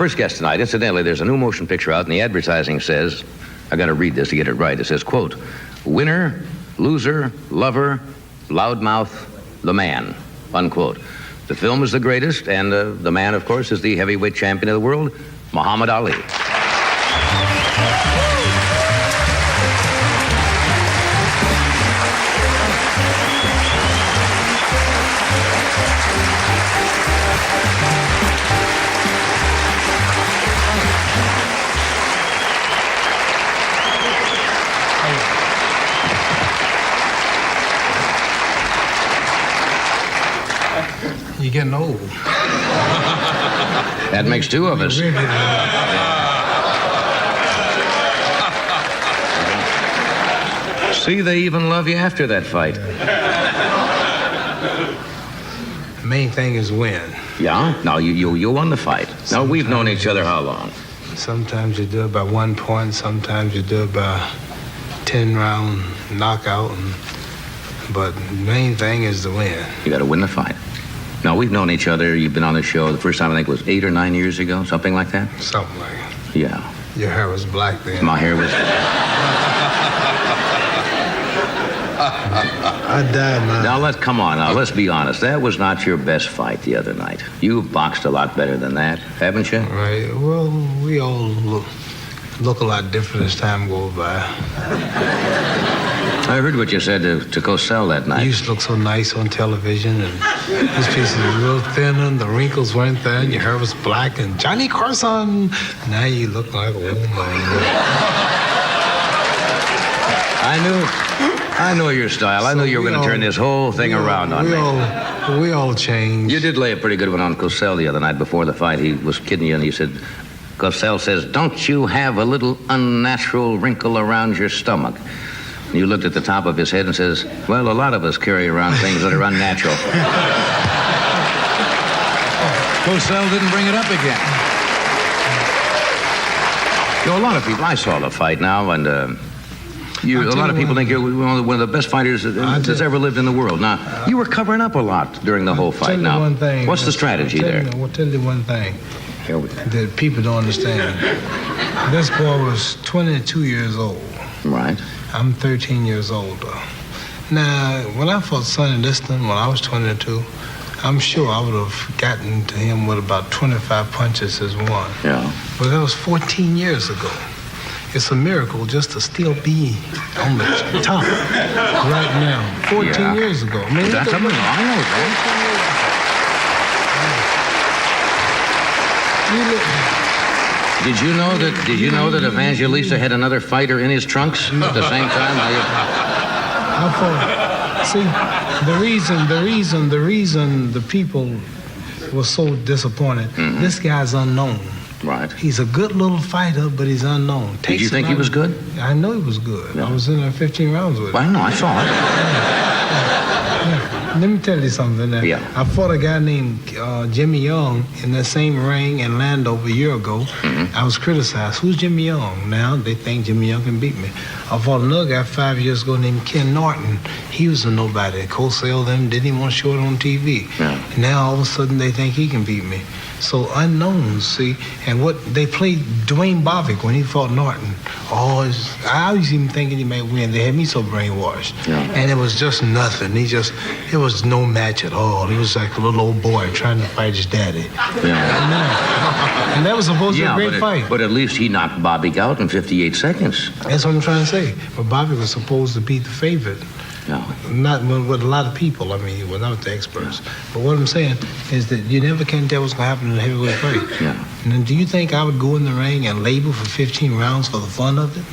First guest tonight, incidentally, there's a new motion picture out, and the advertising says, I got to read this to get it right. It says, quote, winner, loser, lover, loudmouth, the man, unquote. The film is the greatest, and the man, of course, is the heavyweight champion of the world, Muhammad Ali. You're getting old. That makes two of us. See, they even love you after that fight. The main thing is win. Yeah? Now, you won the fight. Now, we've known each other how long? Sometimes you do it by 1 point, sometimes you do it by 10-round knockout. But the main thing is the win. You got to win the fight. Now, we've known each other. You've been on the show. The first time, I think, was 8 or 9 years ago, something like that? Something like that. Yeah. Your hair was black then. My hair was... I died, man. Now, come on. Now, let's be honest. That was not your best fight the other night. You boxed a lot better than that, haven't you? Right. Well, we all look a lot different as time goes by. I heard what you said to Cosell that night. You used to look so nice on television, and this piece was real thin, and the wrinkles weren't there, and your hair was black, and Johnny Carson. Now you look like a woman. I know your style. I knew you were going to turn this whole thing around on me. We all changed. You did lay a pretty good one on Cosell the other night before the fight. He was kidding you, and he said, Cosell says, don't you have a little unnatural wrinkle around your stomach? And you looked at the top of his head and says, well, a lot of us carry around things that are unnatural. Cosell didn't bring it up again. You know, a lot of people, I saw the fight now, and a lot of people think you're one of the best fighters that's ever lived in the world. Now, you were covering up a lot during the whole fight. Now, one thing, what's the strategy there? I'll tell you one thing that people don't understand. This boy was 22 years old. Right. I'm 13 years older. Now, when I fought Sonny Liston when I was 22, I'm sure I would have gotten to him with about 25 punches as one. Yeah. But that was 14 years ago. It's a miracle just to still be on the top right now. 14 years ago. I mean, that's something I know, Did you know that Evangelista had another fighter in his trunks at the same time? See, the reason the people were so disappointed, this guy's unknown. Right. He's a good little fighter, but he's unknown. Did you think he was good? I know he was good. Yeah. I was in there 15 rounds with him. Well, I know, I saw it. Let me tell you something. Yeah. I fought a guy named Jimmy Young in that same ring in Landover a year ago. I was criticized. Who's Jimmy Young? Now they think Jimmy Young can beat me. I fought another guy 5 years ago named Ken Norton. He was a nobody. Cosell them didn't even want to show it on TV. Yeah. Now all of a sudden they think he can beat me. So unknowns, see, and what they played Dwayne Bobbitt when he fought Norton. I was even thinking he may win. They had me so brainwashed. Yeah. And it was just nothing. It was no match at all. He was like a little old boy trying to fight his daddy. Yeah. And that was supposed to be a great fight. But at least he knocked Bobby out in 58 seconds. That's what I'm trying to say. But Bobby was supposed to be the favorite. Yeah. Not with a lot of people. I mean, without the experts. But what I'm saying is that you never can tell what's going to happen in a heavyweight fight. Yeah. And then do you think I would go in the ring and labor for 15 rounds for the fun of it?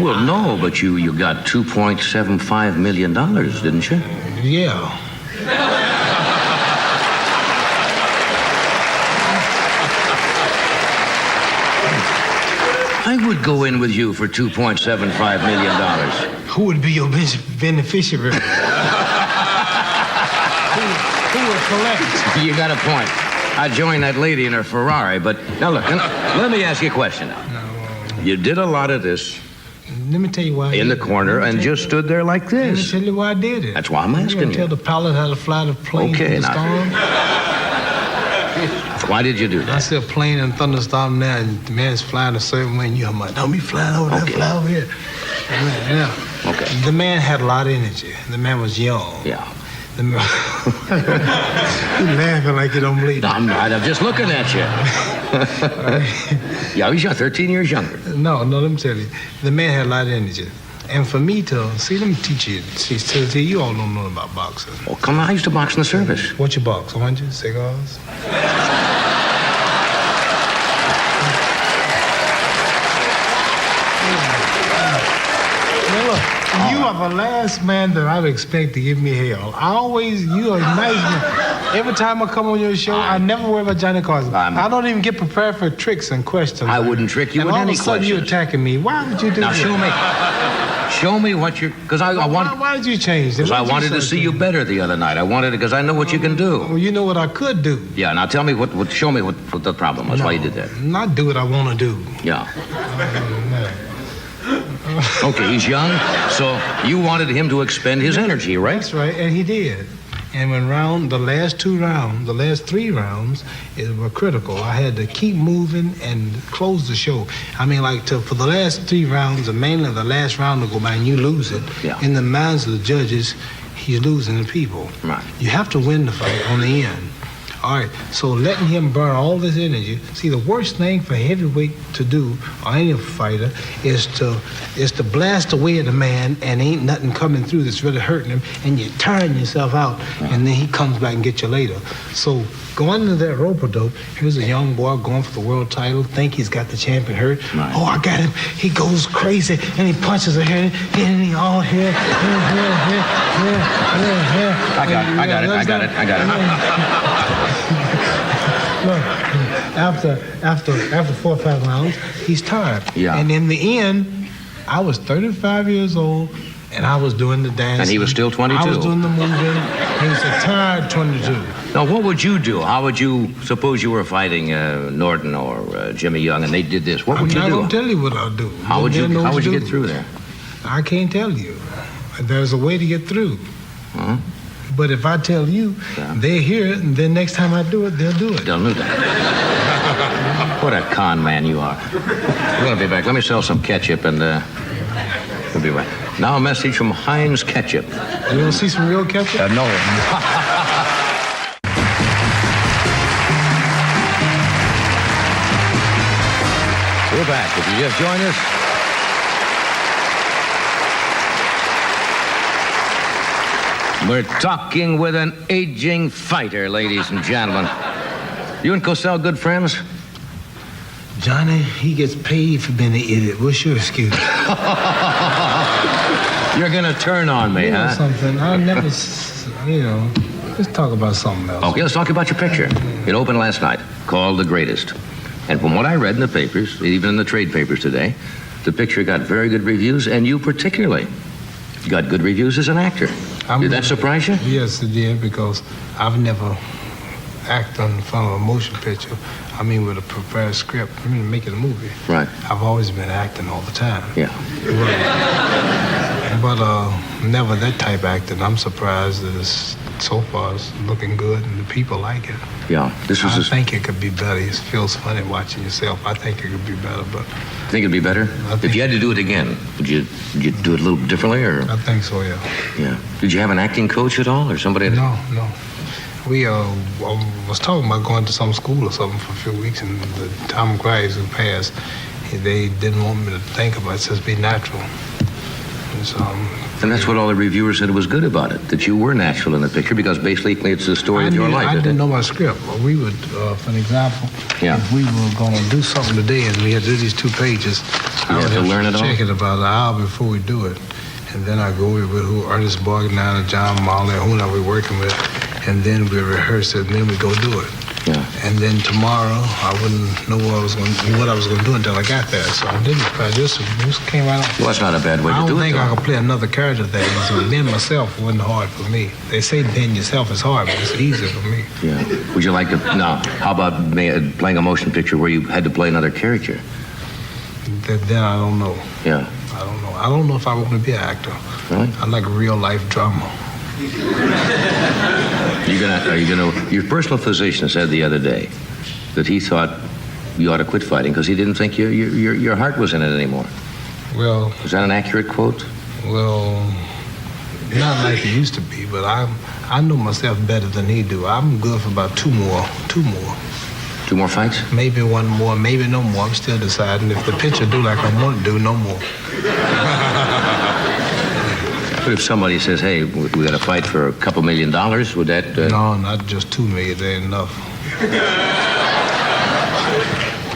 Well, no, but you got $2.75 million, didn't you? Yeah. I would go in with you for $2.75 million. Who would be your beneficiary? Who would collect? You got a point. I'd join that lady in her Ferrari, but now look, let me ask you a question now. You did a lot of this Let me tell you why. in the corner and just stood there like Let me this. tell you why I did it. That's why I'm asking Tell you. the pilot how to fly the plane Okay, through the now. storm. Why did you do I that? see a plane and thunderstorm there, and the man's flying a certain way, and you're like, don't be flying over there, fly over here. Yeah. Okay. The man had a lot of energy. The man was young. Yeah. The man... You're laughing like you don't believe it. I'm not. I'm just looking at you. Yeah, he's 13 years younger. No, let me tell you. The man had a lot of energy. And for me to, see, let me teach you. See, you all don't know about boxing. Oh, come on. I used to box in the service. What you box? Oranges, cigars? Now look, you are the last man that I'd expect to give me hell. You are a nice man. Every time I come on your show, I never worry about Johnny Carson. I don't even get prepared for tricks and questions. I wouldn't trick you and with all any of a sudden questions. you're attacking me. Why would you do Now, that? show me what you're... Because I wanted... Why did you change? Because I wanted to see you better the other night. I wanted it because I know what you can do. Well, you know what I could do. Yeah, now tell me show me what the problem was. Why you did that. Not do what I want to do. Yeah. Okay, he's young, so you wanted him to expend his energy, right? That's right, and he did. And when the last three rounds, were critical. I had to keep moving and close the show. I mean, for the last 3 rounds, and mainly the last round to go by and you lose it, Yeah. in the minds of the judges, he's losing the people. Right. You have to win the fight on the end. All right, so letting him burn all this energy. See, the worst thing for heavyweight to do, or any fighter, is to blast away at a man and ain't nothing coming through that's really hurting him, and you turn yourself out, and then he comes back and gets you later. So going into that rope-a-dope, here's a young boy going for the world title, think he's got the champion hurt. Right. Oh, I got him. He goes crazy, and he punches her here, and he all here. I got it. Look, after 4 or 5 rounds, he's tired. Yeah. And in the end, I was 35 years old, and I was doing the dancing. And he was still 22. I was doing the moving. He was a tired 22. Now, what would you do? How would you, suppose you were fighting Norton or Jimmy Young, and they did this? What would you do? I'm not going to tell you what I'll do. How would you get through there? I can't tell you. There's a way to get through. Huh? But if I tell you, they hear it, and then next time I do it, they'll do it. They'll do that. What a con man you are. We're going to be back. Let me sell some ketchup, and we'll be right. Now a message from Heinz Ketchup. You want to see some real ketchup? No. We're back. If you just joined us, we're talking with an aging fighter, ladies and gentlemen. You and Cosell good friends? Johnny, he gets paid for being an idiot. What's your excuse? You're going to turn on me, huh? Something. I never, let's talk about something else. Okay, let's talk about your picture. It opened last night, called The Greatest. And from what I read in the papers, even in the trade papers today, the picture got very good reviews, and you particularly got good reviews as an actor. Did that surprise you? Yes, it did, because I've never acted in front of a motion picture. I mean, with a prepared script, making a movie. Right. I've always been acting all the time. Yeah. But never that type acting. I'm surprised that so far it's looking good and the people like it. Yeah. I think it could be better. It feels funny watching yourself. I think it could be better, but... Think it'd be better? If you had to do it again, would you do it a little differently, or? I think so, yeah. Yeah. Did you have an acting coach at all, or somebody? No. We was talking about going to some school or something for a few weeks, and the Tom Grice who passed, they didn't want me to think about it. It says be natural. And that's what all the reviewers said was good about it, that you were natural in the picture, because basically it's the story of your life. I didn't know my script. We would, for an example, if we were going to do something today and we had to do these 2 pages, I would have to check it about an hour before we do it. And then I go with Ernest Borgnine or John Marley or whoever we're working with, and then we rehearse it, and then we go do it. Yeah. And then tomorrow, I wouldn't know what I was going to do until I got there. So I didn't. I just came right out. Well, that's not a bad way to do it. I don't think I could play another character thing. So being myself wasn't hard for me. They say being yourself is hard, but it's easier for me. Yeah. Would you like to? Now, how about playing a motion picture where you had to play another character? Then I don't know. Yeah. I don't know. I don't know if I want to be an actor. Really? I like real life drama. Your personal physician said the other day that he thought you ought to quit fighting because he didn't think your heart was in it anymore. Well, is that an accurate quote? Well, not like it used to be, but I know myself better than he do. I'm good for about two more. 2 more fights? Maybe 1 more, maybe no more. I'm still deciding. If the pitcher do like I want to do, no more. But if somebody says, hey, we got to fight for $2 million, would that... No, not just 2 million. That ain't enough.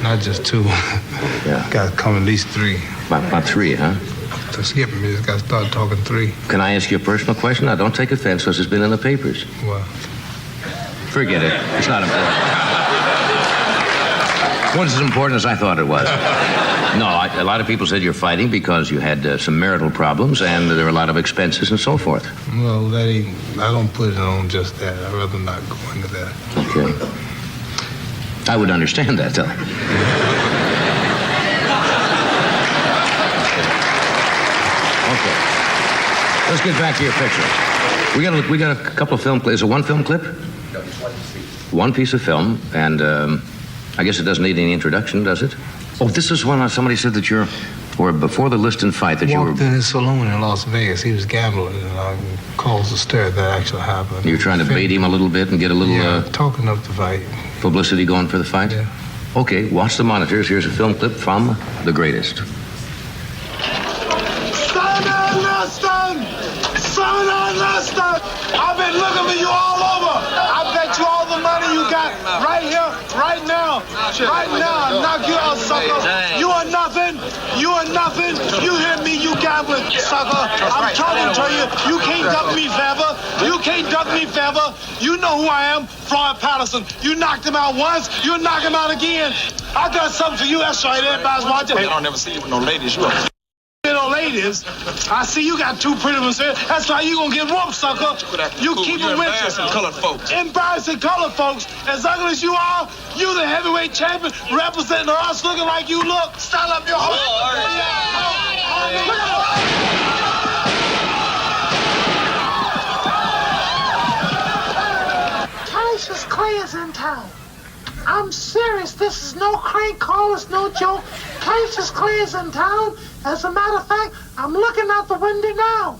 Not just 2. Yeah. Got to come at least 3. About 3, huh? To skip me, just got to start talking 3. Can I ask you a personal question? Now, don't take offense because it's been in the papers. What? Forget it. It's not important. It wasn't as important as I thought it was. No, a lot of people said you're fighting because you had some marital problems and there were a lot of expenses and so forth. Well, that ain't... I don't put it on just that. I'd rather not go into that. Okay. I would understand that, though. Okay. Let's get back to your picture. We got a couple of film clips. Is it 1 film clip? No, just 1 piece. 1 piece of film, and I guess it doesn't need any introduction, does it? Oh, this is when somebody said that or before the Liston fight that you were... Walked in his saloon in Las Vegas. He was gambling, and caused a stir. That actually happened. You were trying to bait him a little bit and get a little... Yeah, talking up the fight. Publicity going for the fight? Yeah. Okay, watch the monitors. Here's a film clip from The Greatest. Senator Liston! I've been looking for you all over. I bet you all the money you got right here, right now. Right now, knock you out, sucker. You are nothing. You are nothing. You hear me, you gambling, sucker. I'm talking to you. You can't duck me, forever. You can't duck me, forever. You know who I am, Floyd Patterson. You knocked him out once, you'll knock him out again. I got something for you. That's right. Everybody's watching. I don't never see you with no ladies. You are. No ladies. I see you got 2 pretty ones here. That's why you gonna get whooped, sucker. You keep it with you. Embarrassing colored folks. Embarrassing colored folks. As ugly as you are, you the heavyweight champion representing us looking like you look. Stand up your whole... Cassius Clay is in town. I'm serious. This is no crank call. It's no joke. Cassius Clay is in town. As a matter of fact, I'm looking out the window now.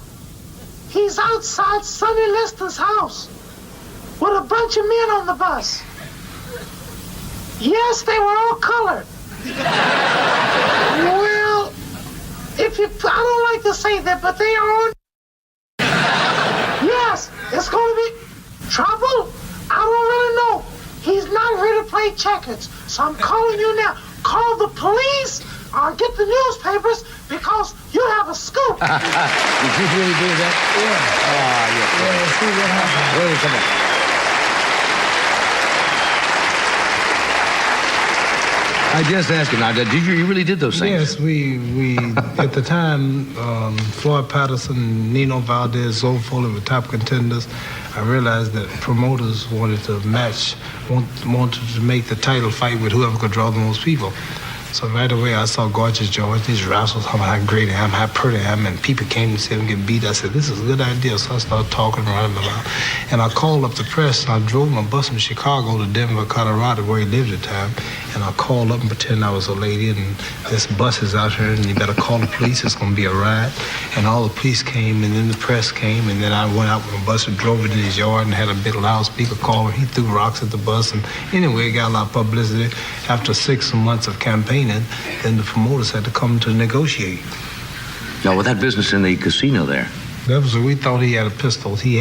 He's outside Sonny Liston's house with a bunch of men on the bus. Yes, they were all colored. Well, I don't like to say that, but they are on. Yes, it's going to be trouble. I don't really know. He's not here to play checkers, so I'm calling you now. Call the police or get the newspapers because you have a scoop. Did you really do that? Yeah. Oh, yes. Yeah, see what happened. Wait a minute. I just asked him, now, did you really did those things? Yes, we at the time, Floyd Patterson, Nino Valdez, Zoe Foley were top contenders. I realized that promoters wanted to wanted to make the title fight with whoever could draw the most people. So right away I saw Gorgeous George, these rascals, how great I am, how pretty I am, and people came to see him get beat. I said, this is a good idea. So I started talking and running about. And I called up the press, and I drove my bus from Chicago to Denver, Colorado, where he lived at the time. And I called up and pretended I was a lady, and this bus is out here, and you better call the police, it's gonna be a riot. And all the police came, and then the press came, and then I went out with my bus and drove it in his yard and had a big loudspeaker call, and he threw rocks at the bus. And anyway, it got a lot of publicity. After 6 months of campaigning, then the promoters had to come to negotiate. Now, with that business in the casino there, That was we thought he had a pistol. He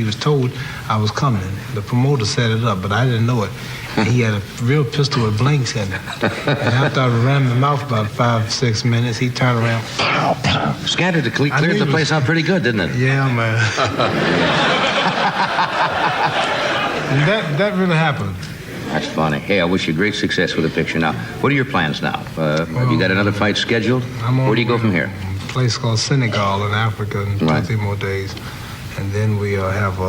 was told I was coming. The promoter set it up, but I didn't know it. And he had a real pistol with blanks in it. And after I ran my mouth about 5-6 minutes, he turned around. Pow, pow. Scattered it, cleared the place out pretty good, didn't it? Yeah, man. And that really happened. That's funny. Hey, I wish you great success with the picture. Now, what are your plans now? Have you got another fight scheduled? Where do you go from here? A place called Senegal in Africa in 2-3 more days. And then we have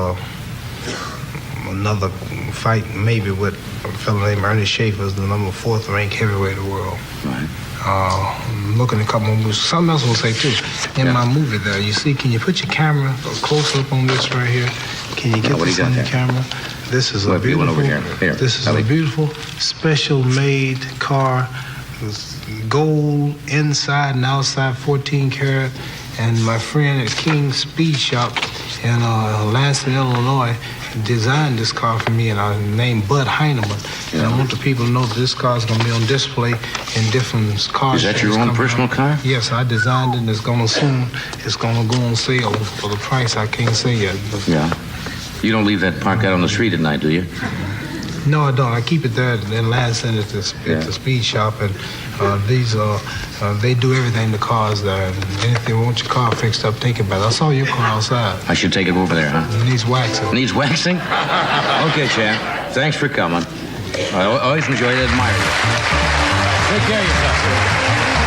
another fight maybe with a fellow named Ernie Schaefer, the number 4th ranked heavyweight in the world. Right. I'm looking at a couple more movies. Something else I will say too. In my movie there, you see, can you put your camera close up on this right here? Can you get this on your camera? This is Well, a if you went beautiful. over here. Here, This is Ellie. a beautiful, special-made car. It's gold inside and outside, 14 karat. And my friend at King's Speed Shop in Lansing, Illinois, designed this car for me, and I named Bud Heineman. And I want the people to know that this car is going to be on display in different car Is that your shows own coming personal up. car? Yes, I designed it, and it's going to go on sale for the price I can't say yet. But Yeah. You don't leave that parked out on the street at night, do you? no, I don't. I keep it there in Lansing at the speed shop, and they do everything to cars there. And anything, want your car fixed up, take it back. I saw your car outside. I should take it over there, huh? It needs waxing. Needs waxing? Okay, champ. Thanks for coming. I always enjoy to admire you. Take care of yourself.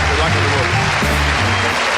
Good luck with the movie.